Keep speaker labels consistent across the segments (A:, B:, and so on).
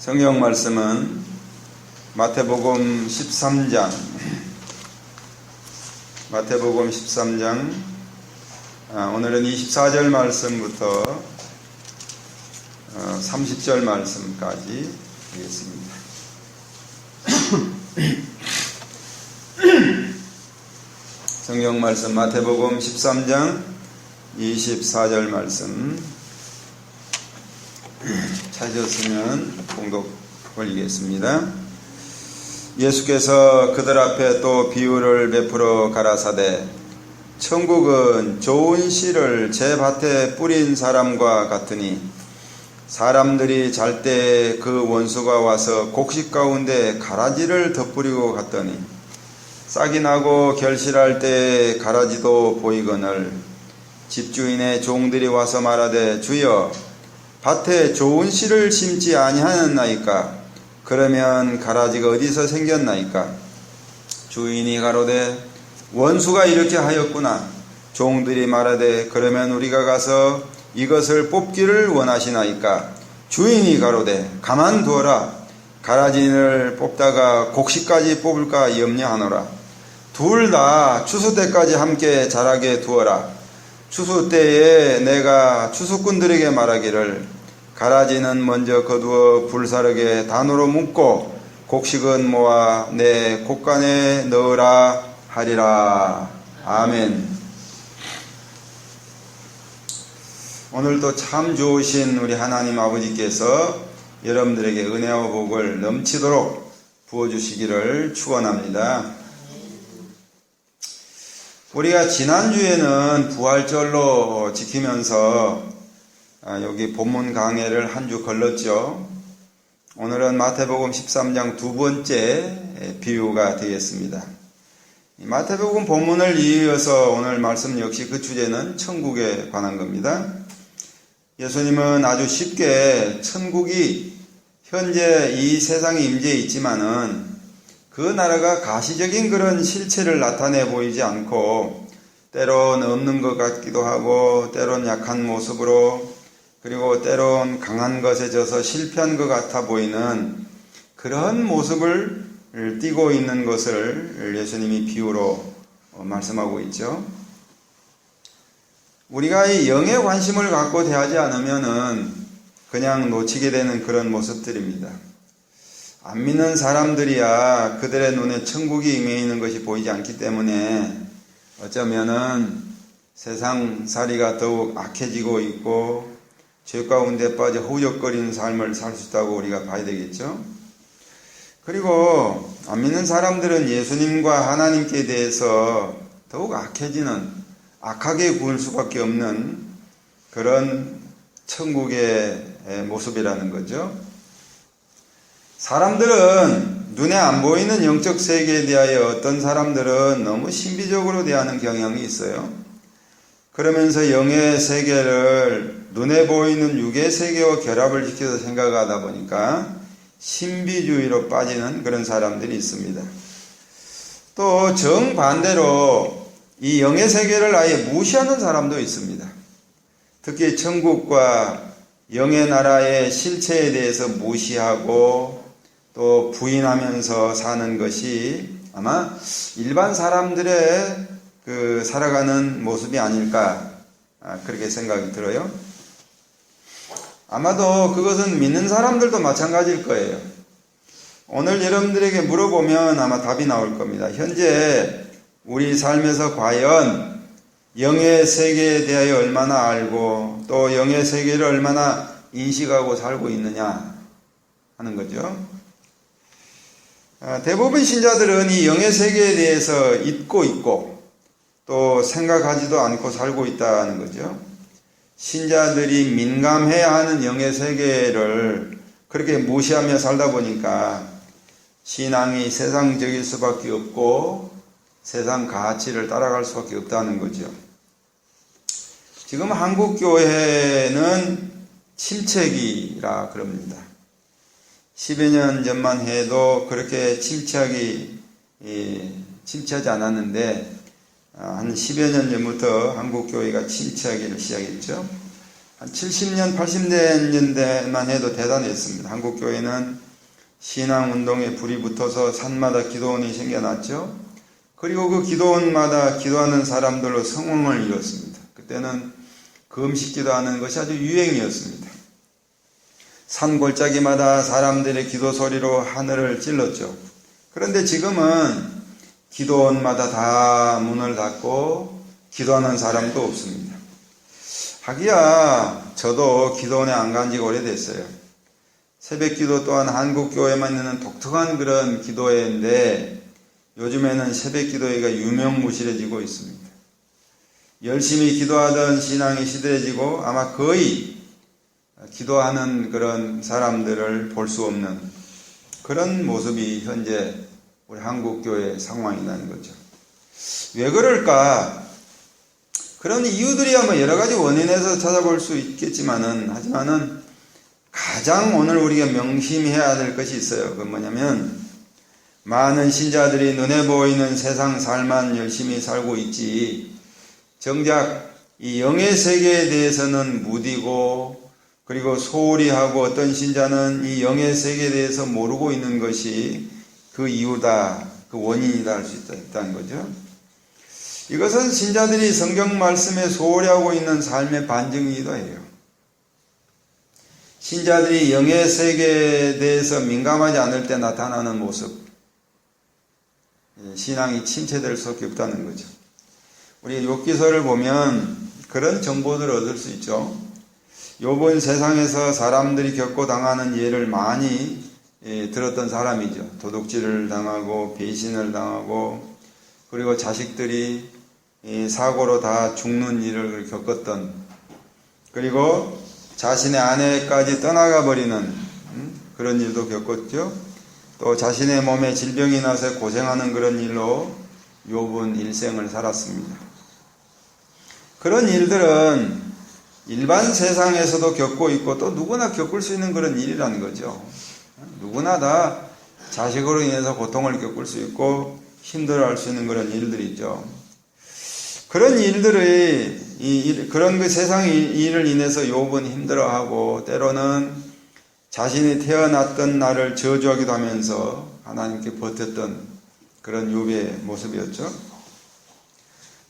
A: 성경 말씀은 마태복음 13장 오늘은 24절 말씀부터 30절 말씀까지 되겠습니다. 성경 말씀 마태복음 13장 24절 말씀 찾으셨으면 봉독 올리겠습니다. 예수께서 그들 앞에 또 비유를 베풀어 가라사대 천국은 좋은 씨를 제 밭에 뿌린 사람과 같으니 사람들이 잘 때 그 원수가 와서 곡식 가운데 가라지를 덧뿌리고 갔더니 싹이 나고 결실할 때 가라지도 보이거늘 집주인의 종들이 와서 말하되 주여 밭에 좋은 씨를 심지 아니하였나이까? 그러면 가라지가 어디서 생겼나이까? 주인이 가로되 원수가 이렇게 하였구나. 종들이 말하되 그러면 우리가 가서 이것을 뽑기를 원하시나이까? 주인이 가로되 가만두어라. 가라지를 뽑다가 곡식까지 뽑을까 염려하노라. 둘 다 추수 때까지 함께 자라게 두어라. 추수 때에 내가 추수꾼들에게 말하기를 가라지는 먼저 거두어 불사르게 단으로 묶고 곡식은 모아 내 곡간에 넣으라 하리라. 아멘. 오늘도 참 좋으신 우리 하나님 아버지께서 여러분들에게 은혜와 복을 넘치도록 부어주시기를 축원합니다. 우리가 지난주에는 부활절로 지키면서 여기 본문 강해를 한 주 걸렀죠. 오늘은 마태복음 13장 두 번째 비유가 되겠습니다. 마태복음 본문을 이어서 오늘 말씀 역시 그 주제는 천국에 관한 겁니다. 예수님은 아주 쉽게 천국이 현재 이 세상에 임재해 있지만은 그 나라가 가시적인 그런 실체를 나타내 보이지 않고 때론 없는 것 같기도 하고 때론 약한 모습으로 그리고 때론 강한 것에 져서 실패한 것 같아 보이는 그런 모습을 띠고 있는 것을 예수님이 비유로 말씀하고 있죠. 우리가 이 영의 관심을 갖고 대하지 않으면은 그냥 놓치게 되는 그런 모습들입니다. 안 믿는 사람들이야 그들의 눈에 천국이 임해 있는 것이 보이지 않기 때문에 어쩌면은 세상살이가 더욱 악해지고 있고 죄 가운데 빠져 허우적거리는 삶을 살 수 있다고 우리가 봐야 되겠죠. 그리고 안 믿는 사람들은 예수님과 하나님께 대해서 더욱 악하게 구울 수밖에 없는 그런 천국의 모습이라는 거죠. 사람들은 눈에 안 보이는 영적 세계에 대하여 어떤 사람들은 너무 신비적으로 대하는 경향이 있어요. 그러면서 영의 세계를 눈에 보이는 육의 세계와 결합을 시켜서 생각하다 보니까 신비주의로 빠지는 그런 사람들이 있습니다. 또 정반대로 이 영의 세계를 아예 무시하는 사람도 있습니다. 특히 천국과 영의 나라의 실체에 대해서 무시하고 또 부인하면서 사는 것이 아마 일반 사람들의 그 살아가는 모습이 아닐까 그렇게 생각이 들어요. 아마도 그것은 믿는 사람들도 마찬가지일 거예요. 오늘 여러분들에게 물어보면 아마 답이 나올 겁니다. 현재 우리 삶에서 과연 영의 세계에 대하여 얼마나 알고 또 영의 세계를 얼마나 인식하고 살고 있느냐 하는 거죠. 대부분 신자들은 이 영의 세계에 대해서 잊고 있고 또 생각하지도 않고 살고 있다는 거죠. 신자들이 민감해야 하는 영의 세계를 그렇게 무시하며 살다 보니까 신앙이 세상적일 수밖에 없고 세상 가치를 따라갈 수밖에 없다는 거죠. 지금 한국 교회는 침체기라 그럽니다. 10여 년 전만 해도 그렇게 침체하지 않았는데 한 10여 년 전부터 한국 교회가 침체하기를 시작했죠. 한 70년, 80년대만 해도 대단했습니다. 한국교회는 신앙운동에 불이 붙어서 산마다 기도원이 생겨났죠. 그리고 그 기도원마다 기도하는 사람들로 성공을 이뤘습니다. 그때는 금식 기도하는 것이 아주 유행이었습니다. 산 골짜기마다 사람들의 기도 소리로 하늘을 찔렀죠. 그런데 지금은 기도원마다 다 문을 닫고 기도하는 사람도 없습니다. 하기야 저도 기도원에 안 간 지가 오래됐어요. 새벽 기도 또한 한국교회만 있는 독특한 그런 기도회인데 요즘에는 새벽 기도회가 유명무실해지고 있습니다. 열심히 기도하던 신앙이 시들해지고 아마 거의 기도하는 그런 사람들을 볼 수 없는 그런 모습이 현재 우리 한국교회 상황이라는 거죠. 왜 그럴까? 그런 이유들이야 뭐 여러 가지 원인에서 찾아볼 수 있겠지만은 하지만은 가장 오늘 우리가 명심해야 될 것이 있어요. 그 뭐냐면 많은 신자들이 눈에 보이는 세상 삶만 열심히 살고 있지 정작 이 영의 세계에 대해서는 무디고 그리고 소홀히 하고 어떤 신자는 이 영의 세계에 대해서 모르고 있는 것이 그 이유다, 그 원인이다 할 수 있다는 거죠. 이것은 신자들이 성경 말씀에 소홀히 하고 있는 삶의 반증이기도 해요. 신자들이 영의 세계에 대해서 민감하지 않을 때 나타나는 모습, 신앙이 침체될 수밖에 없다는 거죠. 우리 욥기서를 보면 그런 정보들을 얻을 수 있죠. 욥은 세상에서 사람들이 겪고 당하는 예를 많이 들었던 사람이죠. 도둑질을 당하고 배신을 당하고 그리고 자식들이 사고로 다 죽는 일을 겪었던 그리고 자신의 아내까지 떠나가 버리는 그런 일도 겪었죠. 또 자신의 몸에 질병이 나서 고생하는 그런 일로 욥은 일생을 살았습니다. 그런 일들은 일반 세상에서도 겪고 있고 또 누구나 겪을 수 있는 그런 일이라는 거죠. 누구나 다 자식으로 인해서 고통을 겪을 수 있고 힘들어할 수 있는 그런 일들이죠. 그런 일들이 그런 그 세상 일을 인해서 욥은 힘들어하고 때로는 자신이 태어났던 날을 저주하기도 하면서 하나님께 버텼던 그런 욥의 모습이었죠.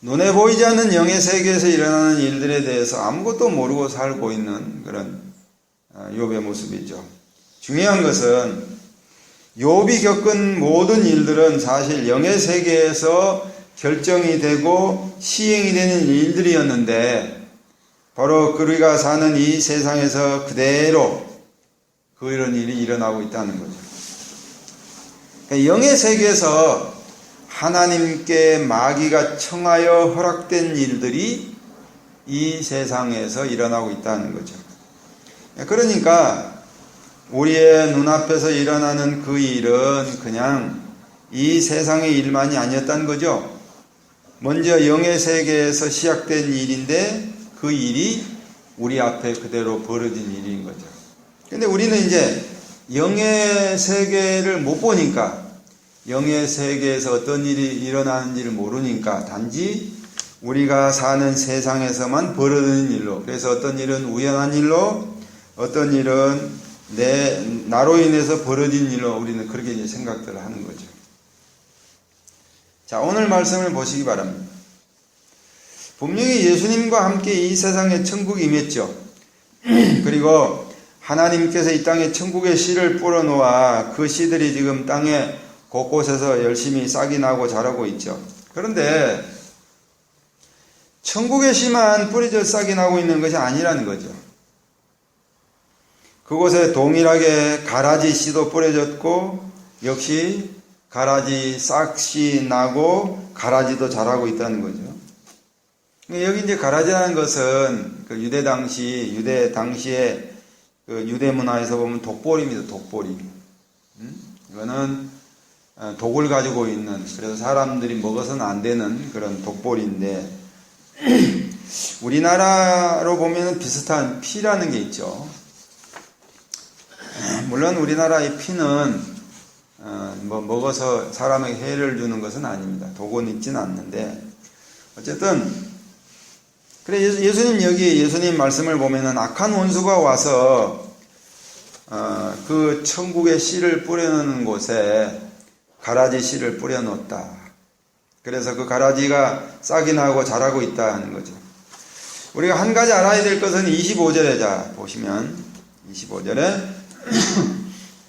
A: 눈에 보이지 않는 영의 세계에서 일어나는 일들에 대해서 아무것도 모르고 살고 있는 그런 욥의 모습이죠. 중요한 것은 욥이 겪은 모든 일들은 사실 영의 세계에서 결정이 되고 시행이 되는 일들이었는데 바로 그가 사는 이 세상에서 그대로 그런 일이 일어나고 있다는 거죠. 그러니까 영의 세계에서 하나님께 마귀가 청하여 허락된 일들이 이 세상에서 일어나고 있다는 거죠. 그러니까 우리의 눈앞에서 일어나는 그 일은 그냥 이 세상의 일만이 아니었다는 거죠. 먼저 영의 세계에서 시작된 일인데 그 일이 우리 앞에 그대로 벌어진 일인 거죠. 근데 우리는 이제 영의 세계를 못 보니까 영의 세계에서 어떤 일이 일어나는지를 모르니까 단지 우리가 사는 세상에서만 벌어지는 일로, 그래서 어떤 일은 우연한 일로, 어떤 일은 나로 인해서 벌어진 일로 우리는 그렇게 이제 생각들을 하는 거죠. 자, 오늘 말씀을 보시기 바랍니다. 분명히 예수님과 함께 이 세상에 천국이 임했죠. 그리고 하나님께서 이 땅에 천국의 씨를 뿌려놓아 그 씨들이 지금 땅에 곳곳에서 열심히 싹이 나고 자라고 있죠. 그런데 천국의 씨만 뿌려져 싹이 나고 있는 것이 아니라는 거죠. 그곳에 동일하게 가라지 씨도 뿌려졌고 역시 가라지 싹씨 나고 가라지도 자라고 있다는 거죠. 여기 이제 가라지라는 것은 그 유대 당시에 그 유대 문화에서 보면 독보리입니다. 독보리. 이거는 독을 가지고 있는, 그래서 사람들이 먹어서는 안 되는 그런 독보리인데 우리나라로 보면 비슷한 피라는 게 있죠. 물론 우리나라의 피는 먹어서 사람에게 해를 주는 것은 아닙니다. 독은 있지는 않는데 어쨌든 그래 예수님 여기 예수님 말씀을 보면은 악한 원수가 와서 그 천국의 씨를 뿌려놓는 곳에 가라지 씨를 뿌려놓았다. 그래서 그 가라지가 싹이 나고 자라고 있다 하는 거죠. 우리가 한 가지 알아야 될 것은 25절에 자 보시면 25절에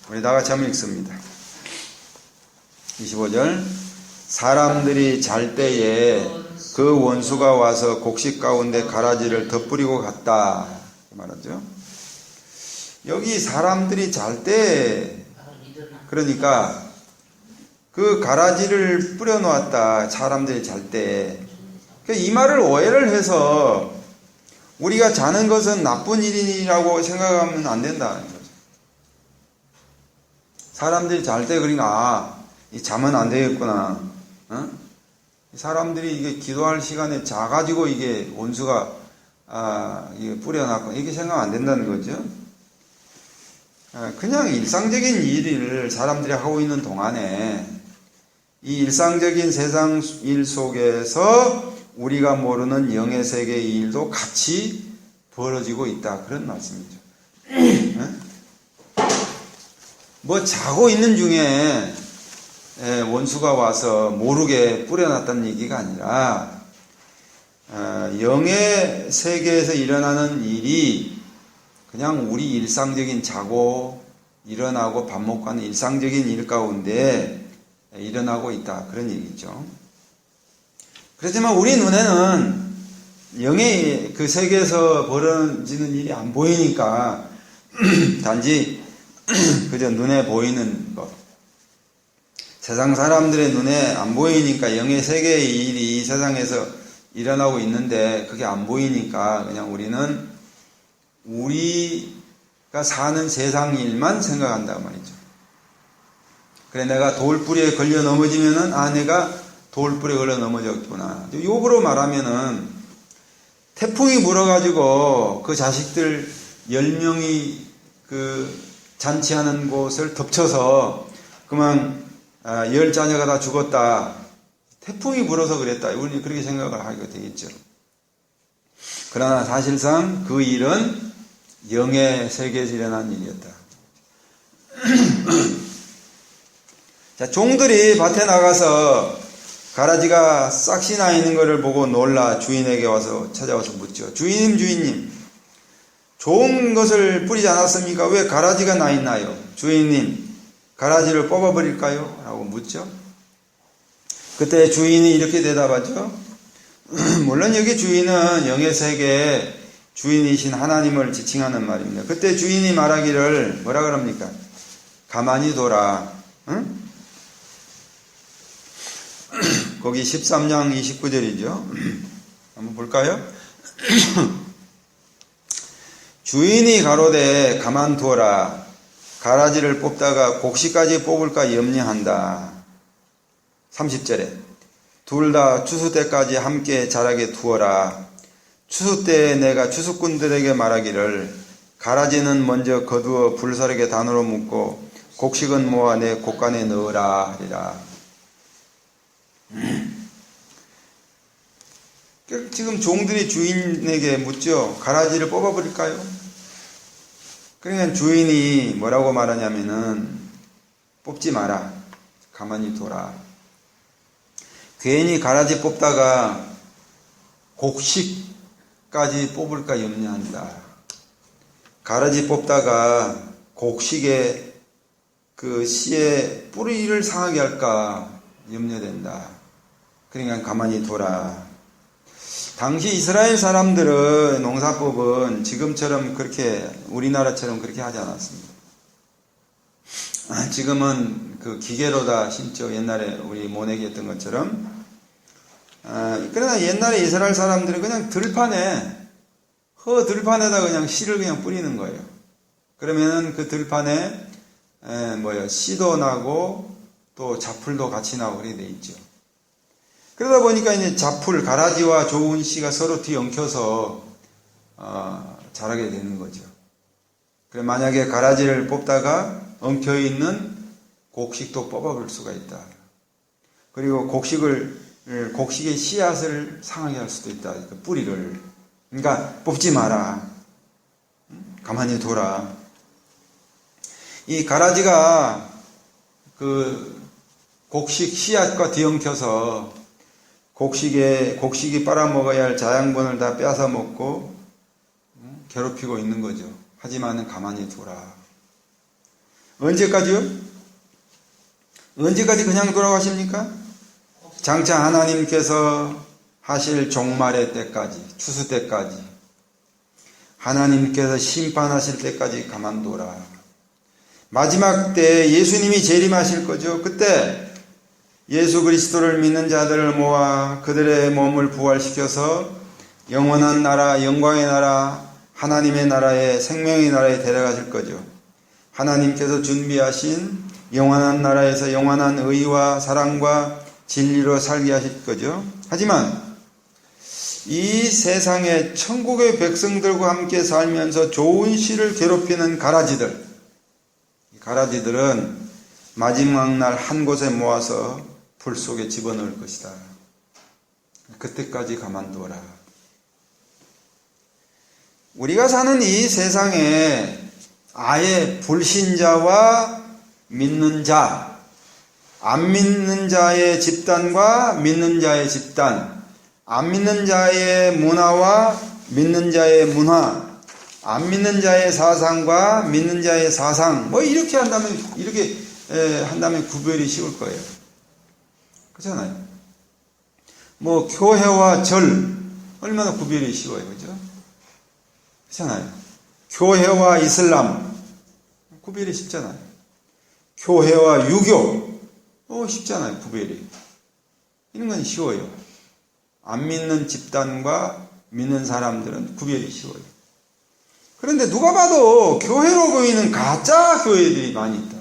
A: 우리 다 같이 한번 읽습니다. 25절 사람들이 잘 때에 그 원수가 와서 곡식 가운데 가라지를 덧뿌리고 갔다 말하죠. 여기 사람들이 잘 때 그러니까 그 가라지를 뿌려놓았다. 사람들이 잘 때. 이 말을 오해를 해서 우리가 자는 것은 나쁜 일이라고 생각하면 안 된다는 거죠. 사람들이 잘 때 그러니까 자면 안 되겠구나. 어? 사람들이 이게 기도할 시간에 자가지고 이게 원수가 이게 뿌려놨고 이게 생각 안 된다는 거죠. 그냥 일상적인 일을 사람들이 하고 있는 동안에 이 일상적인 세상 일 속에서 우리가 모르는 영의 세계의 일도 같이 벌어지고 있다. 그런 말씀이죠. 뭐 자고 있는 중에 원수가 와서 모르게 뿌려놨다는 얘기가 아니라 영의 세계에서 일어나는 일이 그냥 우리 일상적인 자고 일어나고 밥 먹고 하는 일상적인 일 가운데 일어나고 있다. 그런 얘기죠. 그렇지만 우리 눈에는 영의 그 세계에서 벌어지는 일이 안 보이니까 단지 그저 눈에 보이는 것. 세상 사람들의 눈에 안 보이니까 영의 세계의 일이 이 세상에서 일어나고 있는데 그게 안 보이니까 그냥 우리는 우리가 사는 세상 일만 생각한단 말이죠. 그래 내가 돌뿌리에 걸려 넘어지면은 내가 돌뿌리에 걸려 넘어졌구나. 욕으로 말하면은 태풍이 불어가지고 그 자식들 10명이 그 잔치하는 곳을 덮쳐서 그만 10자녀가 다 죽었다. 태풍이 불어서 그랬다. 우리는 그렇게 생각을 하게 되겠죠. 그러나 사실상 그 일은 영의 세계에서 일어난 일이었다. 자, 종들이 밭에 나가서 가라지가 싹이 나 있는 것을 보고 놀라 주인에게 찾아와서 묻죠. 주인님, 좋은 것을 뿌리지 않았습니까? 왜 가라지가 나 있나요? 주인님, 가라지를 뽑아버릴까요? 라고 묻죠. 그때 주인이 이렇게 대답하죠. 물론 여기 주인은 영의 세계의 주인이신 하나님을 지칭하는 말입니다. 그때 주인이 말하기를 뭐라 그럽니까? 가만히 둬라. 응? 거기 13장 29절이죠. 한번 볼까요? 주인이 가로되 가만두어라. 가라지를 뽑다가 곡식까지 뽑을까 염려한다. 30절에 둘 다 추수 때까지 함께 자라게 두어라. 추수 때에 내가 추수꾼들에게 말하기를 가라지는 먼저 거두어 불사르게 단으로 묶고 곡식은 모아 내 곡간에 넣으라 하리라. 지금 종들이 주인에게 묻죠. 가라지를 뽑아버릴까요? 그러니까 주인이 뭐라고 말하냐면은 뽑지 마라. 가만히 둬라. 괜히 가라지 뽑다가 곡식까지 뽑을까 염려한다. 가라지 뽑다가 곡식의 그 씨의 뿌리를 상하게 할까 염려된다. 그러니까 가만히 둬라. 당시 이스라엘 사람들은 농사법은 지금처럼 그렇게 우리나라처럼 그렇게 하지 않았습니다. 지금은 그 기계로 다 심죠. 옛날에 우리 모내기 했던 것처럼. 그러나 옛날에 이스라엘 사람들은 그냥 들판에다 그냥 씨를 그냥 뿌리는 거예요. 그러면은 그 들판에 씨도 나고 또 자풀도 같이 나고 그렇게 돼 있죠. 그러다 보니까 이제 자풀, 가라지와 좋은 씨가 서로 뒤엉켜서 자라게 되는 거죠. 그래 만약에 가라지를 뽑다가 엉켜 있는 곡식도 뽑아볼 수가 있다. 그리고 곡식의 씨앗을 상하게 할 수도 있다. 그 뿌리를. 그러니까 뽑지 마라. 가만히 둬라. 이 가라지가 그 곡식 씨앗과 뒤엉켜서 곡식이 빨아먹어야 할 자양분을 다 뺏어 먹고 괴롭히고 있는 거죠. 하지만 가만히 둬라. 언제까지요? 언제까지 그냥 돌아가십니까? 장차 하나님께서 하실 종말의 때까지, 추수 때까지, 하나님께서 심판하실 때까지 가만둬라. 마지막 때 예수님이 재림하실 거죠. 그때 예수 그리스도를 믿는 자들을 모아 그들의 몸을 부활시켜서 영원한 나라, 영광의 나라, 하나님의 나라에, 생명의 나라에 데려가실 거죠. 하나님께서 준비하신 영원한 나라에서 영원한 의와 사랑과 진리로 살게 하실 거죠. 하지만 이 세상에 천국의 백성들과 함께 살면서 좋은 씨를 괴롭히는 가라지들은 마지막 날 한 곳에 모아서 불 속에 집어넣을 것이다. 그때까지 가만두어라. 우리가 사는 이 세상에 아예 불신자와 믿는 자, 안 믿는 자의 집단과 믿는 자의 집단, 안 믿는 자의 문화와 믿는 자의 문화, 안 믿는 자의 사상과 믿는 자의 사상, 이렇게 한다면 구별이 쉬울 거예요. 그렇잖아요. 교회와 절, 얼마나 구별이 쉬워요. 그죠? 그렇잖아요. 교회와 이슬람, 구별이 쉽잖아요. 교회와 유교, 쉽잖아요. 구별이. 이런 건 쉬워요. 안 믿는 집단과 믿는 사람들은 구별이 쉬워요. 그런데 누가 봐도 교회로 보이는 가짜 교회들이 많이 있다.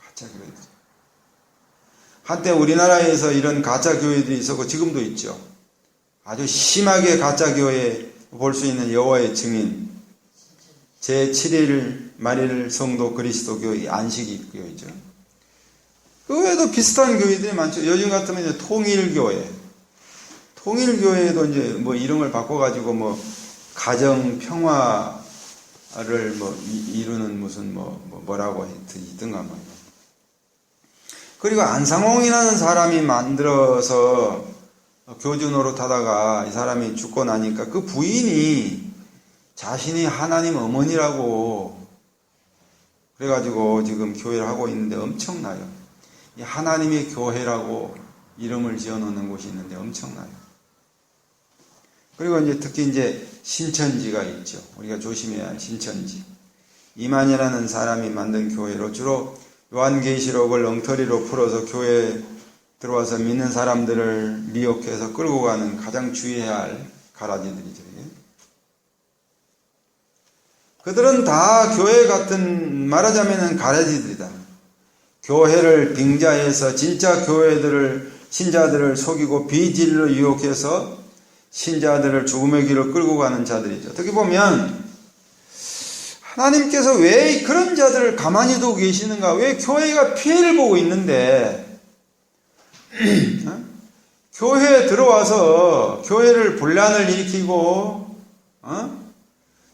A: 가짜 교회들. 한때 우리나라에서 이런 가짜 교회들이 있었고 지금도 있죠. 아주 심하게 가짜 교회 볼 수 있는 여호와의 증인 제7일 말일 성도 그리스도 교회 안식이 교회죠. 그 외에도 비슷한 교회들이 많죠. 요즘 같으면 이제 통일교회도 이제 이름을 바꿔가지고 가정 평화를 이루는 무슨 뭐라고 있던가 그리고 안상홍이라는 사람이 만들어서 교주 노릇하다가 이 사람이 죽고 나니까 그 부인이 자신이 하나님 어머니라고 그래가지고 지금 교회를 하고 있는데 엄청나요. 이 하나님의 교회라고 이름을 지어놓는 곳이 있는데 엄청나요. 그리고 특히 신천지가 있죠. 우리가 조심해야 할 신천지. 이만희라는 사람이 만든 교회로 주로 요한계시록을 엉터리로 풀어서 교회에 들어와서 믿는 사람들을 미혹해서 끌고 가는 가장 주의해야 할 가라지들이죠. 그들은 다 교회 같은, 말하자면 가라지들이다. 교회를 빙자해서 진짜 신자들을 속이고 비진리로 유혹해서 신자들을 죽음의 길을 끌고 가는 자들이죠. 어떻게 보면 하나님께서 왜 그런 자들을 가만히 두고 계시는가? 왜 교회가 피해를 보고 있는데 교회에 들어와서 교회를 분란을 일으키고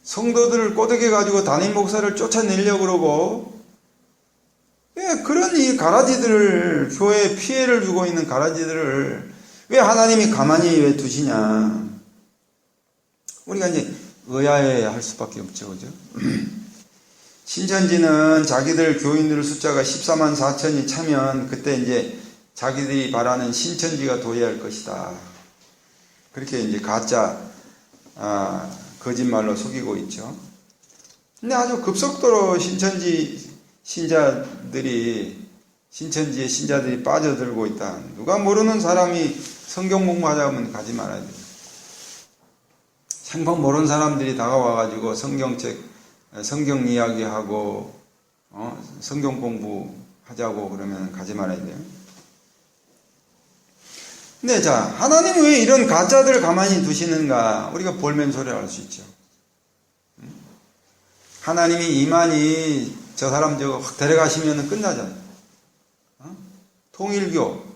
A: 성도들을 꼬드겨 가지고 담임 목사를 쫓아내려고 그러고 왜 그런 이 가라지들을 교회에 피해를 주고 있는 가라지들을 왜 하나님이 가만히 왜 두시냐? 우리가 의아해 할 수밖에 없죠. 그죠? 신천지는 자기들 교인들 숫자가 14만 4천이 차면 그때 자기들이 바라는 신천지가 도래할 것이다. 그렇게 가짜 거짓말로 속이고 있죠. 근데 아주 급속도로 신천지의 신자들이 빠져들고 있다. 누가 모르는 사람이 성경 공부하자 면 가지 말아야 돼요. 생판 모르는 사람들이 다가와가지고 성경 이야기하고 성경 공부하자고 그러면 가지 말아야 돼요. 근데 하나님이 왜 이런 가짜들을 가만히 두시는가? 우리가 볼멘소리를 알 수 있죠. 하나님이 이만희 저 사람 저거 확 데려가시면 끝나잖아요. 통일교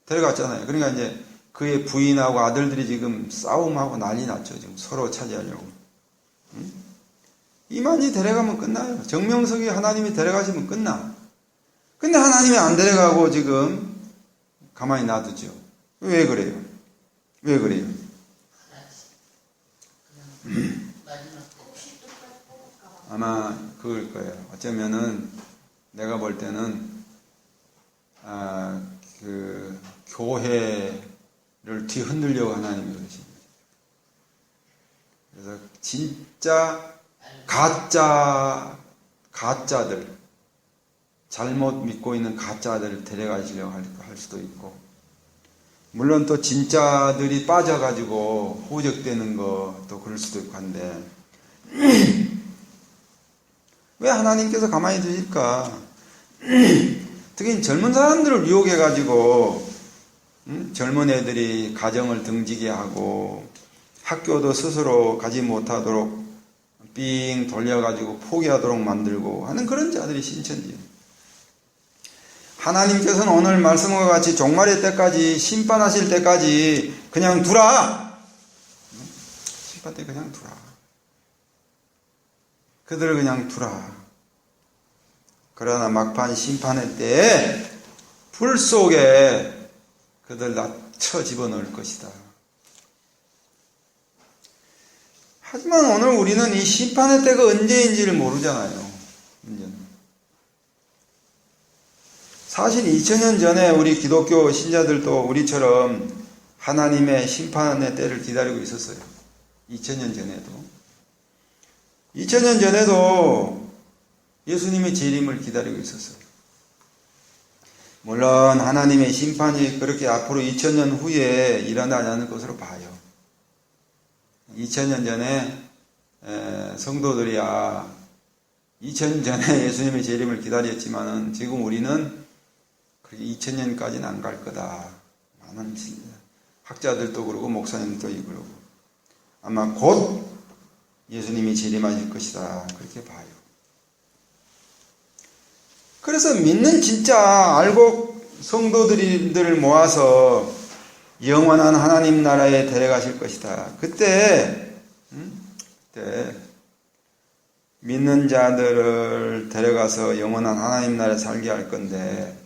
A: 데려갔잖아요. 그러니까 그의 부인하고 아들들이 지금 싸움하고 난리 났죠. 지금 서로 차지하려고. 이만희 데려가면 끝나요. 정명석이 하나님이 데려가시면 끝나. 근데 하나님이 안 데려가고 지금 가만히 놔두죠. 왜 그래요? 왜 그래요? 아마 그걸 거예요. 어쩌면은 내가 볼 때는 그 교회를 뒤흔들려고 하나님이 그러십니다. 그래서 진짜 가짜들 잘못 믿고 있는 가짜들을 데려가시려고 할 수도 있고, 물론 또 진짜들이 빠져가지고 호적되는 것도 그럴 수도 있고 한데 왜 하나님께서 가만히 두실까? 특히 젊은 사람들을 유혹해가지고 젊은 애들이 가정을 등지게 하고 학교도 스스로 가지 못하도록 삥 돌려가지고 포기하도록 만들고 하는 그런 자들이 신천지. 하나님께서는 오늘 말씀과 같이 종말의 때까지, 심판하실 때까지 그냥 두라. 심판 때 그냥 두라. 그들을 그냥 두라. 그러나 막판 심판의 때에 불 속에 그들 다 쳐 집어넣을 것이다. 하지만 오늘 우리는 이 심판의 때가 언제인지를 모르잖아요. 사실 2000년 전에 우리 기독교 신자들도 우리처럼 하나님의 심판의 때를 기다리고 있었어요. 2000년 전에도. 2000년 전에도 예수님의 재림을 기다리고 있었어요. 물론 하나님의 심판이 그렇게 앞으로 2000년 후에 일어나지 않을 것으로 봐요. 2000년 전에 성도들이야 2000년 전에 예수님의 재림을 기다렸지만은 지금 우리는 그렇게 2000년까지는 안 갈 거다. 많은 학자들도 그러고 목사님도 그러고 아마 곧 예수님이 재림하실 것이다. 그렇게 봐요. 그래서 믿는 진짜 알고 성도들을 모아서 영원한 하나님 나라에 데려가실 것이다. 그때 믿는 자들을 데려가서 영원한 하나님 나라에 살게 할 건데,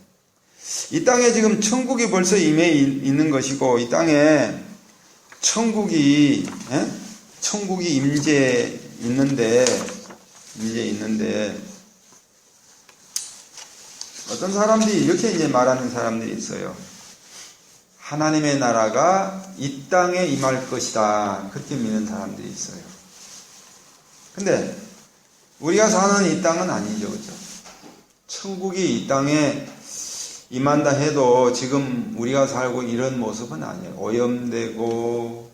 A: 이 땅에 지금 천국이 벌써 임해 있는 것이고, 이 땅에 천국이 임재 있는데 어떤 사람들이 이렇게 이제 말하는 사람들이 있어요. 하나님의 나라가 이 땅에 임할 것이다. 그렇게 믿는 사람들이 있어요. 근데 우리가 사는 이 땅은 아니죠. 그죠? 천국이 이 땅에 임한다 해도 지금 우리가 살고 이런 모습은 아니에요. 오염되고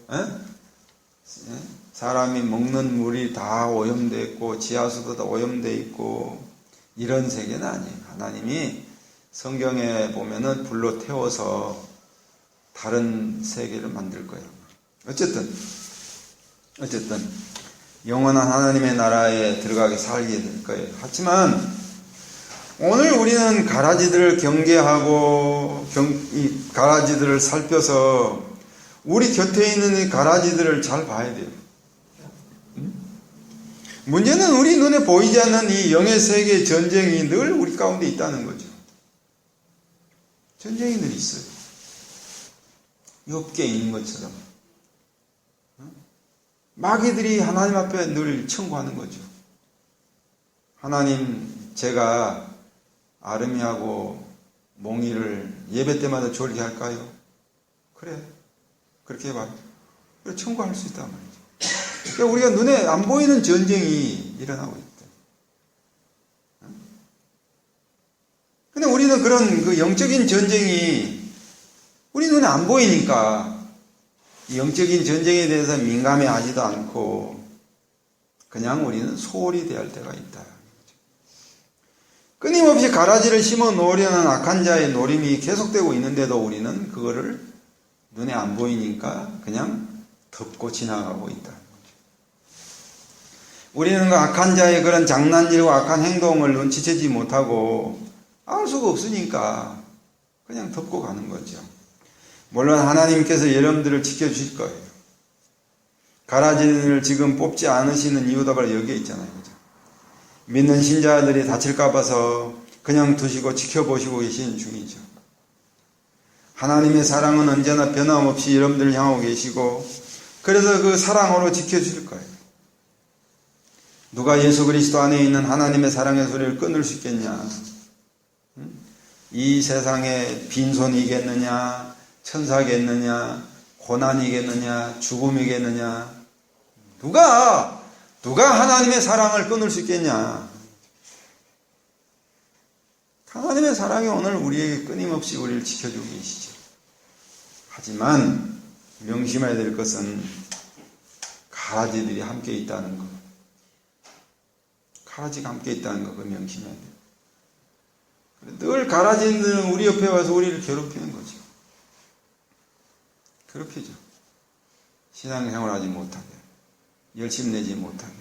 A: 사람이 먹는 물이 다 오염되어 있고 지하수도 다 오염되어 있고 이런 세계는 아니에요. 하나님이 성경에 보면은 불로 태워서 다른 세계를 만들 거예요. 어쨌든 영원한 하나님의 나라에 들어가게 살게 될 거예요. 하지만 오늘 우리는 가라지들을 경계하고 이 가라지들을 살펴서 우리 곁에 있는 이 가라지들을 잘 봐야 돼요. 문제는 우리 눈에 보이지 않는 이 영의 세계의 전쟁이 늘 우리 가운데 있다는 거죠. 전쟁이 늘 있어요. 욥기에 있는 것처럼 마귀들이 하나님 앞에 늘 청구하는 거죠. 하나님, 제가 아름이하고 몽이를 예배 때마다 졸게 할까요? 그래, 그렇게 해봐. 그래, 청구할 수 있단 말이죠. 그러니까 우리가 눈에 안 보이는 전쟁이 일어나고 있다. 근데 우리는 그런 그 영적인 전쟁이 우리 눈에 안 보이니까 영적인 전쟁에 대해서 민감해 하지도 않고 그냥 우리는 소홀히 대할 때가 있다. 끊임없이 가라지를 심어 놓으려는 악한 자의 노림이 계속되고 있는데도 우리는 그거를 눈에 안 보이니까 그냥 덮고 지나가고 있다. 우리는 그 악한 자의 그런 장난질과 악한 행동을 눈치채지 못하고 알 수가 없으니까 그냥 덮고 가는 거죠. 물론 하나님께서 여러분들을 지켜주실 거예요. 가라지를 지금 뽑지 않으시는 이유도 바로 여기에 있잖아요. 그죠? 믿는 신자들이 다칠까 봐서 그냥 두시고 지켜보시고 계시는 중이죠. 하나님의 사랑은 언제나 변함없이 여러분들을 향하고 계시고 그래서 그 사랑으로 지켜주실 거예요. 누가 예수 그리스도 안에 있는 하나님의 사랑의 소리를 끊을 수 있겠냐? 이 세상에 빈손이겠느냐? 천사겠느냐? 고난이겠느냐? 죽음이겠느냐? 누가 하나님의 사랑을 끊을 수 있겠냐? 하나님의 사랑이 오늘 우리에게 끊임없이 우리를 지켜주고 계시죠. 하지만 명심해야 될 것은 가라지들이 함께 있다는 것. 가라지가 함께 있다는 거, 그걸 명심해야 돼요. 늘 가라지들은 우리 옆에 와서 우리를 괴롭히는 거죠. 괴롭히죠. 신앙생활 하지 못하게, 열심 내지 못하게,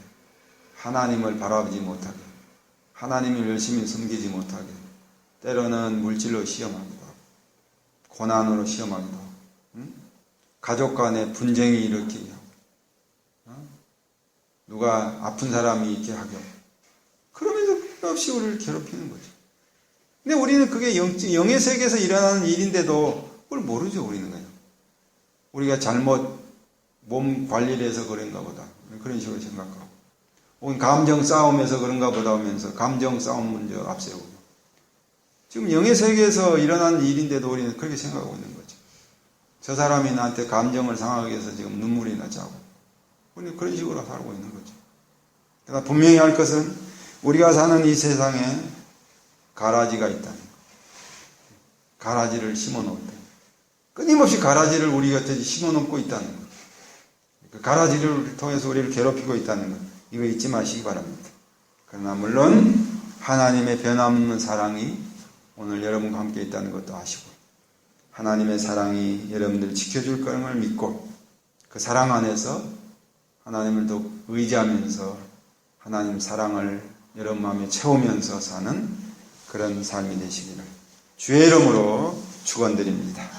A: 하나님을 바라보지 못하게, 하나님을 열심히 섬기지 못하게, 때로는 물질로 시험하기도 하고, 고난으로 시험하기도 하고, 가족 간에 분쟁이 일으키게 하고, 누가 아픈 사람이 있게 하게 하고, 그러면서 끝없이 우리를 괴롭히는 거죠. 근데 우리는 그게 영의 세계에서 일어나는 일인데도 그걸 모르죠, 우리는 그냥. 우리가 잘못 몸 관리를 해서 그런가 보다. 그런 식으로 생각하고. 혹은 감정 싸움에서 그런가 보다 하면서 감정 싸움 먼저 앞세우고. 지금 영의 세계에서 일어나는 일인데도 우리는 그렇게 생각하고 있는 거죠. 저 사람이 나한테 감정을 상하게 해서 지금 눈물이 나자고. 우리는 그런 식으로 살고 있는 거죠. 그러나 분명히 할 것은 우리가 사는 이 세상에 가라지가 있다는 것. 가라지를 심어 놓았다. 끊임없이 가라지를 우리 곁에 심어 놓고 있다는 것. 그 가라지를 통해서 우리를 괴롭히고 있다는 것. 이거 잊지 마시기 바랍니다. 그러나 물론 하나님의 변함없는 사랑이 오늘 여러분과 함께 있다는 것도 아시고 하나님의 사랑이 여러분들을 지켜줄 것을 믿고 그 사랑 안에서 하나님을 더욱 의지하면서 하나님 사랑을 여러분 마음에 채우면서 사는 그런 삶이 되시기를 주의 이름으로 축원드립니다.